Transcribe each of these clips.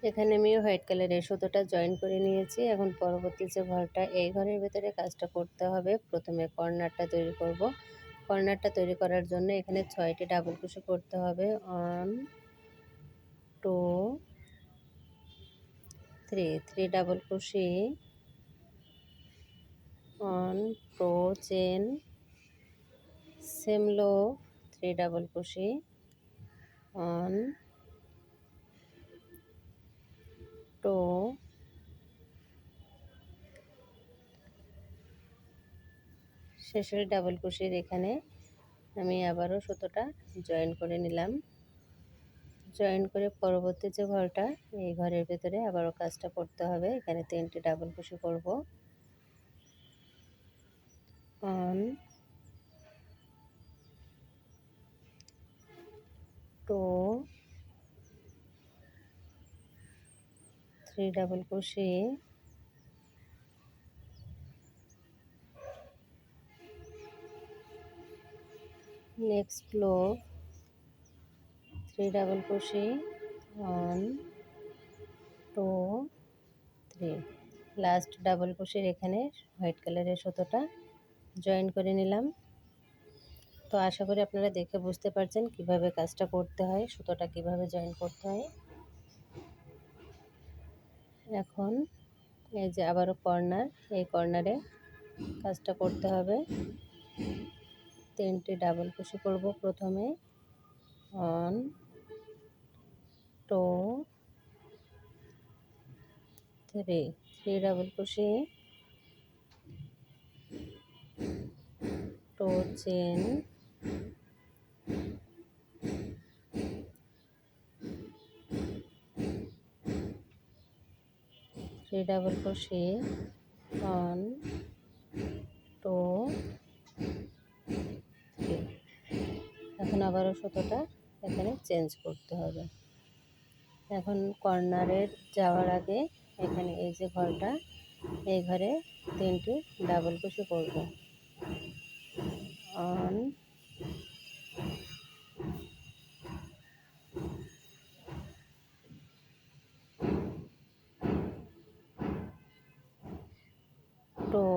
এখানে আমি হোয়াইট কালারের সুতোটা জয়েন করে নিয়েছি। এখন পরবর্তী যে ঘরটা, এই ঘরের ভেতরে কাজটা করতে হবে। প্রথমে কর্নারটা তৈরি করব। কর্নারটা তৈরি করার জন্য এখানে 6টি ডাবল ক্রোশে করতে হবে। 1 2 3 ডাবল ক্রোশে, 1 2 চেন, সেম লো 3 ডাবল ক্রোশে, 1 2 শেষের ডাবল ক্রোশের এখানে আমি আবারও সুতোটা জয়েন করে নিলাম। জয়েন করে পরবর্তী যে ঘরটা, এই ঘরের ভেতরে আবারও কাজটা করতে হবে। এখানে 3টি ডাবল ক্রোশে করব। 1 2 3 ডাবল ক্রোশে, নেক্সট লো 3 ডাবল ক্রোশে, 1 2 3 লাস্ট ডাবল ক্রোশের এখানে হোয়াইট কালারের সুতোটা জয়েন করে নিলাম। তো আশা করি আপনারা দেখে বুঝতে পারছেন কিভাবে কাজটা করতে হয়, সুতোটা কিভাবে জয়েন করতে হয়। এখন এই যে আবারও কর্নার, এই কর্নারে কাজটা করতে হবে। 3টি ডাবল ক্রোশে করব প্রথমে। 1 2 3 double crochet, 2 chain, 3 double crochet, 1 2 3। এখন আবারও সুতোটা এখানে চেঞ্জ করতে হবে। এখন কর্নারের যাওয়ার আগে এখানে এই যে ঘরটা, এই ঘরে 3টি ডাবল ক্রোশে করব। 1 2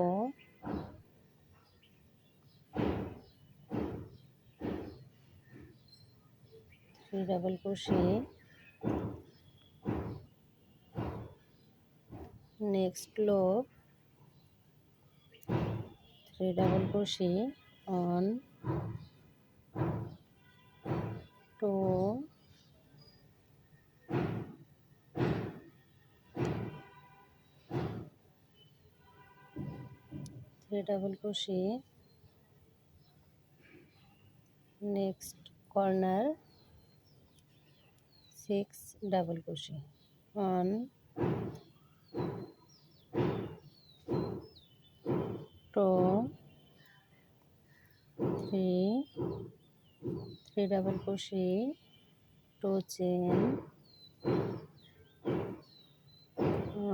3 ডাবল ক্রোশে, নেক্সট লো 3 double crochet, 1 2 3 double crochet, next corner 6 double crochet, 1 2 3 double crochet, 2 chain,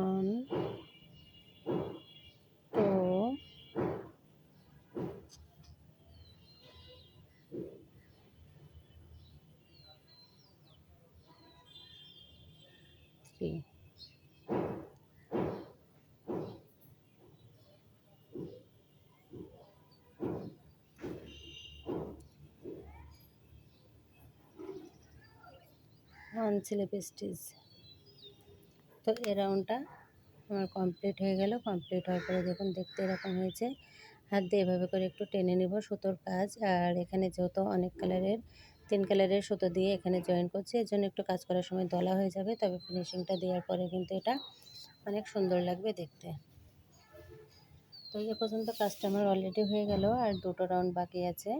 1 2 3। Slip stitch. তো এই রাউন্ডটা আমার কমপ্লিট হয়ে গেল। কমপ্লিট হওয়ার পরে দেখুন দেখতে এরকম হয়েছে। হাত দিয়ে এভাবে করে একটু টেনে নেব সুতোর কাজ। আর এখানে যেহেতু অনেক কালারের 3 কালারের সুতো দিয়ে এখানে জয়েন করছি, এর জন্য একটু কাজ করার সময় দলা হয়ে যাবে, তবে ফিনিশিংটা দেওয়ার পরে কিন্তু এটা অনেক সুন্দর লাগবে দেখতে। তো এ পর্যন্ত কাজটা আমার অলরেডি হয়ে গেল, আর 2টো রাউন্ড বাকি আছে।